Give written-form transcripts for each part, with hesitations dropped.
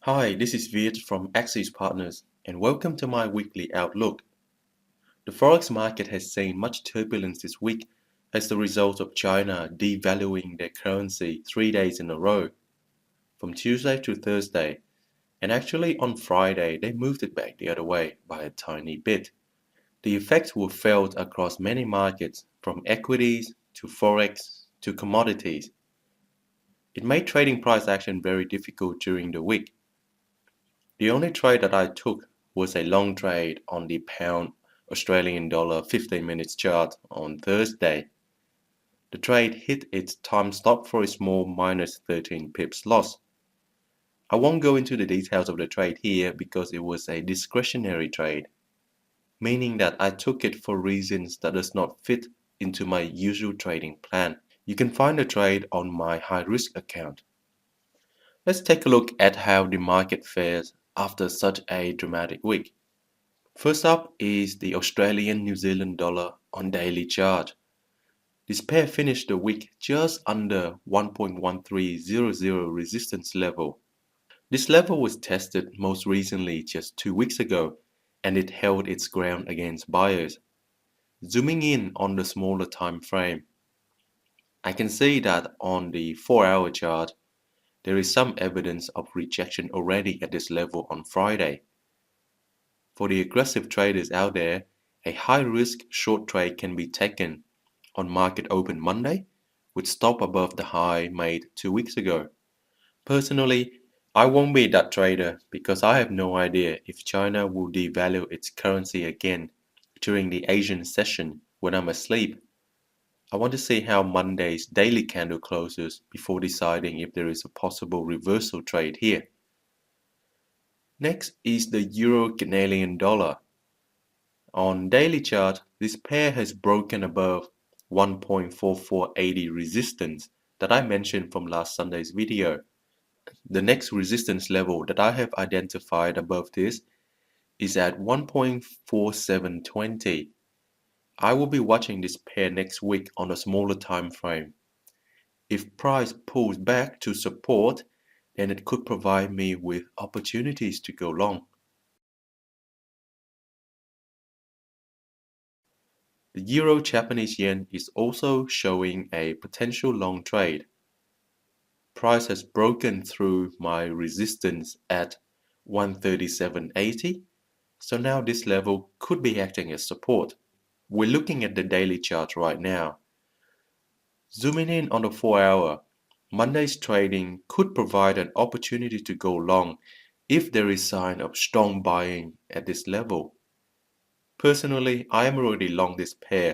Hi, this is Viet from Axis Partners, and welcome to my weekly outlook. The Forex market has seen much turbulence this week as the result of China devaluing their currency 3 days in a row, from Tuesday to Thursday, and actually on Friday they moved it back the other way by a tiny bit. The effects were felt across many markets, from equities to Forex to commodities. It made trading price action very difficult during the week. The only trade that I took was a long trade on the pound Australian dollar 15 minutes chart on Thursday. The trade hit its time stop for a small minus 13 pips loss. I won't go into the details of the trade here because it was a discretionary trade, meaning that I took it for reasons that does not fit into my usual trading plan. You can find the trade on my high risk account. Let's take a look at how the market fares after such a dramatic week. First up is the Australian New Zealand dollar on daily chart. This pair finished the week just under 1.1300 resistance level. This level was tested most recently just 2 weeks ago, and it held its ground against buyers. Zooming in on the smaller time frame, I can see that on the 4-hour chart, there is some evidence of rejection already at this level on Friday. For the aggressive traders out there, a high-risk short trade can be taken on market open Monday with stop above the high made 2 weeks ago. Personally, I won't be that trader because I have no idea if China will devalue its currency again during the Asian session when I'm asleep. I want to see how Monday's daily candle closes before deciding if there is a possible reversal trade here. Next is the Euro-Canadian dollar. On daily chart, this pair has broken above 1.4480 resistance that I mentioned from last Sunday's video. The next resistance level that I have identified above this is at 1.4720. I will be watching this pair next week on a smaller time frame. If price pulls back to support, then it could provide me with opportunities to go long. The Euro-Japanese yen is also showing a potential long trade. Price has broken through my resistance at 137.80, so now this level could be acting as support. We're looking at the daily chart right now. Zooming in on the 4-hour, Monday's trading could provide an opportunity to go long if there is sign of strong buying at this level. Personally, I am already long this pair.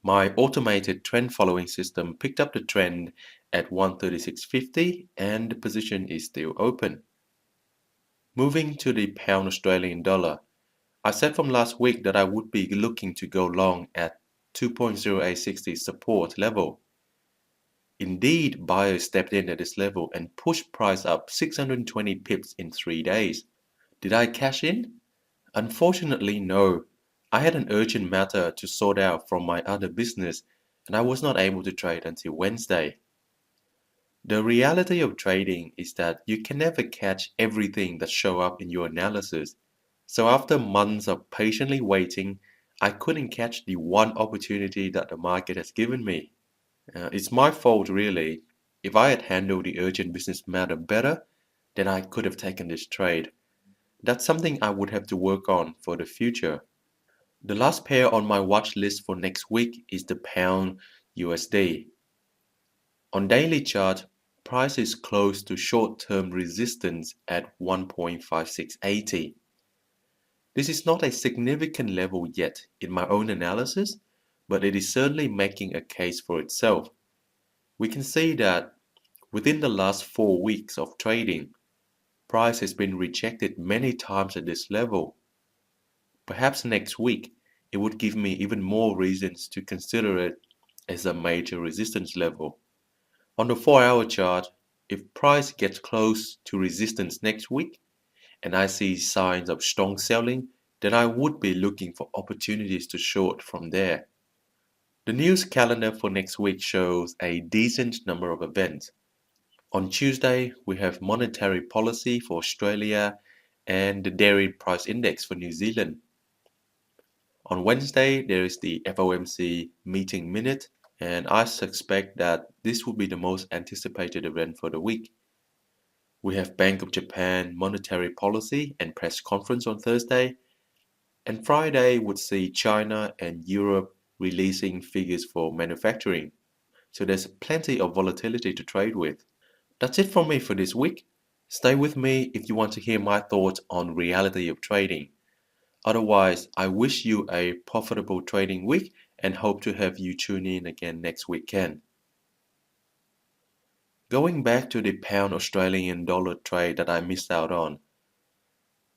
My automated trend following system picked up the trend at 136.50 and the position is still open. Moving to the pound Australian dollar, I said from last week that I would be looking to go long at 2.0860 support level. Indeed, buyers stepped in at this level and pushed price up 620 pips in 3 days. Did I cash in? Unfortunately, no. I had an urgent matter to sort out from my other business and I was not able to trade until Wednesday. The reality of trading is that you can never catch everything that show up in your analysis. So after months of patiently waiting, I couldn't catch the one opportunity that the market has given me. It's my fault really. If I had handled the urgent business matter better, then I could have taken this trade. That's something I would have to work on for the future. The last pair on my watch list for next week is the pound USD. On daily chart, price is close to short-term resistance at 1.5680. This is not a significant level yet in my own analysis, but it is certainly making a case for itself. We can see that within the last 4 weeks of trading, price has been rejected many times at this level. Perhaps next week, it would give me even more reasons to consider it as a major resistance level. On the 4-hour chart, if price gets close to resistance next week and I see signs of strong selling, then I would be looking for opportunities to short from there. The news calendar for next week shows a decent number of events. On Tuesday, we have monetary policy for Australia and the dairy price index for New Zealand. On Wednesday, there is the FOMC meeting minute, and I suspect that this will be the most anticipated event for the week. We have Bank of Japan monetary policy and press conference on Thursday, and Friday would see China and Europe releasing figures for manufacturing. So there's plenty of volatility to trade with. That's it from me for this week. Stay with me if you want to hear my thoughts on reality of trading. Otherwise, I wish you a profitable trading week and hope to have you tune in again next weekend. Going back to the pound Australian dollar trade that I missed out on,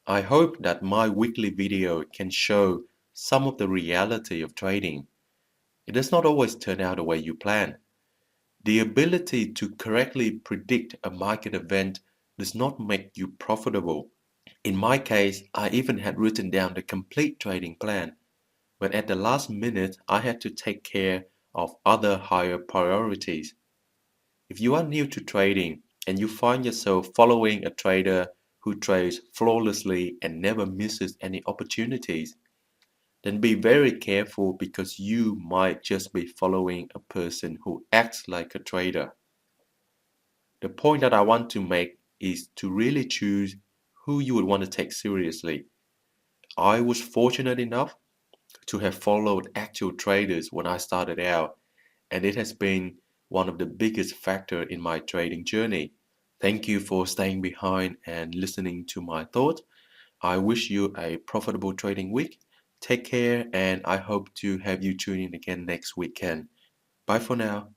I hope that my weekly video can show some of the reality of trading. It does not always turn out the way you plan. The ability to correctly predict a market event does not make you profitable. In my case, I even had written down the complete trading plan, but at the last minute I had to take care of other higher priorities. If you are new to trading and you find yourself following a trader who trades flawlessly and never misses any opportunities, then be very careful because you might just be following a person who acts like a trader. The point that I want to make is to really choose who you would want to take seriously. I was fortunate enough to have followed actual traders when I started out, and it has been one of the biggest factors in my trading journey. Thank you for staying behind and listening to my thoughts. I wish you a profitable trading week. Take care, and I hope to have you tune in again next weekend. Bye for now.